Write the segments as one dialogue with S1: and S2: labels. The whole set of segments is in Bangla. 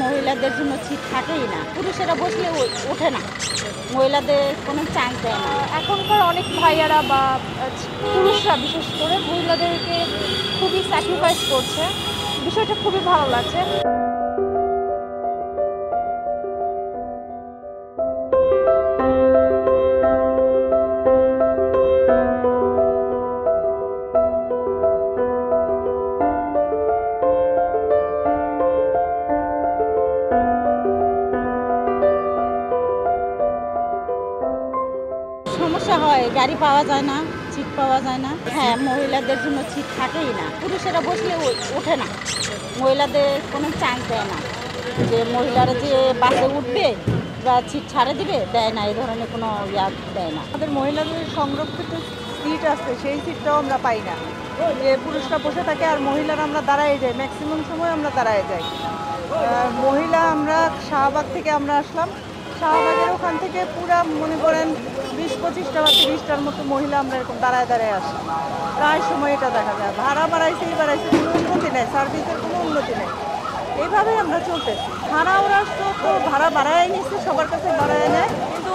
S1: মহিলাদের জন্য সিট থাকেই না, পুরুষেরা বসলে ওঠে না, মহিলাদের কোনো চান্স দেয় না।
S2: এখনকার অনেক ভাইয়ারা বা পুরুষরা বিশেষ করে মহিলাদেরকে খুবই স্যাক্রিফাইস করছে, বিষয়টা খুবই ভালো লাগছে।
S1: সমস্যা হয়, গাড়ি পাওয়া যায় না, সিট পাওয়া যায় না। হ্যাঁ, মহিলাদের জন্য সিট থাকেই না, পুরুষেরা বসলে ওঠে না, মহিলাদের কোনো চান্স দেয় না, যে মহিলারা যে বাসে উঠবে বা সিট ছাড়ে দিবে, দেয় না, এই ধরনের কোনো দেয় না।
S3: আমাদের মহিলাদের সংরক্ষিত সিট আছে, সেই সিটটাও আমরা পাই না, যে পুরুষরা বসে থাকে আর মহিলারা আমরা দাঁড়ায় যাই, ম্যাক্সিমাম সময় আমরা দাঁড়ায় যাই। মহিলা আমরা শাহবাগ থেকে আমরা আসলাম, শাহবাগের ওখান থেকে পুরা মনে করেন 20-25টা বা 30টার মতো মহিলা আমরা এরকম দাঁড়ায় দাঁড়ায় আসি, প্রায় সময় এটা দেখা যায়। ভাড়া বাড়াইছে, কোনো উন্নতি নেই, সার্ভিসের কোনো উন্নতি নেই, এইভাবেই আমরা চলতেছি। ভাড়া ওরা তো ভাড়া বাড়ায় নিচ্ছে, সবার কাছে বাড়ায় নেয়, কিন্তু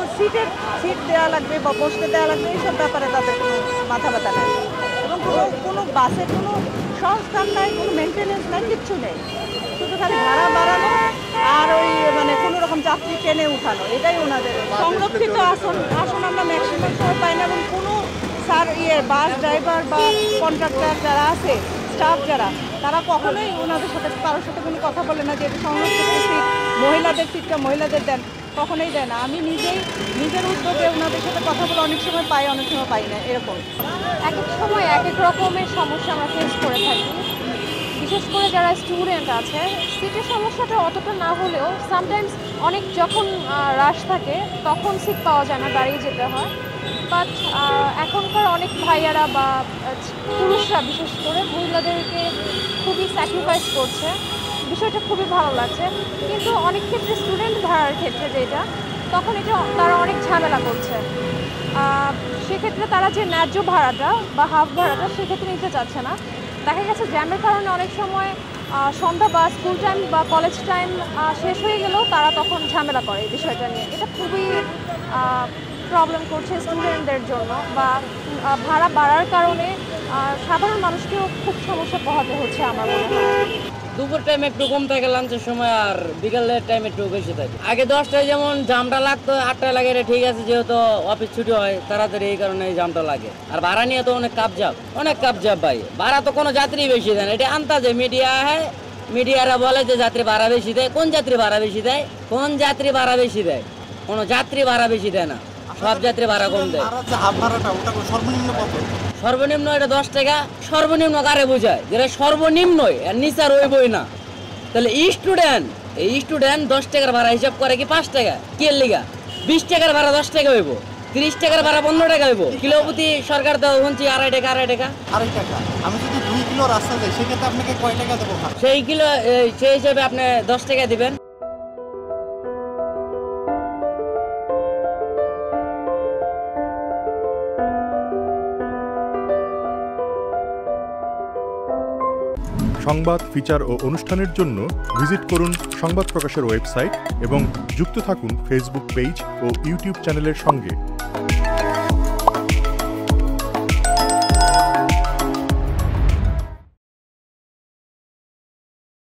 S3: সিট দেওয়া লাগবে বা বসতে দেওয়া লাগবে এইসব ব্যাপারে তাদের কোনো মাথা ব্যথা নেই, এবং কোনো বাসে কোনো সংস্থান নাই, কোনো মেনটেনেন্স নাই, কিচ্ছু নেই, শুধু খালি ভাড়া বাড়ানো আর ওই মানে কোনো রকম যাত্রী ট্রেনে উঠানো, এটাই ওনাদের। সংরক্ষিত আসন আমরা ম্যাক্সিমাম সময় পাই না, এবং কোনো বাস ড্রাইভার বা কন্ট্রাক্টর যারা আছে, স্টাফ যারা, তারা কখনোই ওনাদের সাথে কারোর সাথে কোনো কথা বলে না যে এটা সংরক্ষিত সিট, মহিলাদের সিটটা মহিলাদের দেন, কখনোই দেয় না। আমি নিজের উদ্যোগে ওনাদের সাথে কথা বলে অনেক সময় পাই, অনেক সময় পাই না, এরকম।
S2: এক এক সময় এক এক রকমের সমস্যা আমরা ফেস করে থাকি, বিশেষ করে যারা স্টুডেন্ট আছে, সিটের সমস্যাটা অতটা না হলেও সামটাইমস অনেক যখন রাশ থাকে তখন সিট পাওয়া যায় না, দাঁড়িয়ে যেতে হয়। বাট এখনকার অনেক ভাইয়ারা বা পুরুষরা বিশেষ করে মহিলাদেরকে খুবই স্যাক্রিফাইস করছে, বিষয়টা খুবই ভালো লাগছে। কিন্তু অনেক ক্ষেত্রে স্টুডেন্ট ভাড়ার ক্ষেত্রে যেটা, তখন এটা তারা অনেক ঝামেলা করছে, সেক্ষেত্রে তারা যে ন্যায্য ভাড়াটা বা হাফ ভাড়াটা সেক্ষেত্রে নিতে চাচ্ছে না। দেখা গেছে জ্যামের কারণে অনেক সময় সন্ধ্যা বা স্কুল টাইম বা কলেজ টাইম শেষ হয়ে গেলেও তারা তখন ঝামেলা করে এই বিষয়টা নিয়ে। এটা খুবই প্রবলেম করছে স্টুডেন্টদের জন্য, বা ভাড়া বাড়ার কারণে সাধারণ মানুষকেও খুব সমস্যা পোহাতে হচ্ছে আমার মনে হয়।
S4: দুপুর টাইম একটু কম থাকে, লাঞ্চের সময়, আর বিকালের টাইম একটু বেশি থাকে। আগে 10টায় যেমন জামটা লাগতো, 8টায় লাগে, এটা ঠিক আছে, যেহেতু অফিস ছুটি হয় তাড়াতাড়ি, এই কারণে এই জামটা লাগে। আর ভাড়া নিয়ে তো অনেক কাপজাপ ভাই, ভাড়া তো কোনো যাত্রী বেশি দেয় না, এটা আন্তাজে মিডিয়া হয়, মিডিয়ারা বলে যে যাত্রী ভাড়া বেশি দেয়। কোন যাত্রী ভাড়া বেশি দেয়? কোনো যাত্রী ভাড়া বেশি দেয় না, সব যাত্রী ভাড়া কম দেয়। সর্বনিম্ন এটা 10 টাকা, সর্বনিম্ন কারে বোঝায়? যেটা সর্বনিম্ন আর নিচার ওই বই না। তাহলে স্টুডেন্ট 10 টাকার ভাড়া হিসাব করে কি 5 টাকা? কি এর লিগা? 20 টাকার ভাড়া 10 টাকা হইব, 30 টাকার ভাড়া 15 টাকা হইব। কিলো প্রতি সরকার দেওয়া হচ্ছে 2.5 টাকা।
S5: আমি যদি 2 কিলো রাস্তা যাই, সেক্ষেত্রে আপনাকে কয় টাকা দেবো?
S4: সেই হিসাবে আপনি 10 টাকা দিবেন।
S6: সংবাদ, ফিচার ও অনুষ্ঠানের জন্য ভিজিট করুন সংবাদ প্রকাশের ওয়েবসাইট এবং যুক্ত থাকুন ফেসবুক পেজ ও ইউটিউব চ্যানেলের সঙ্গে।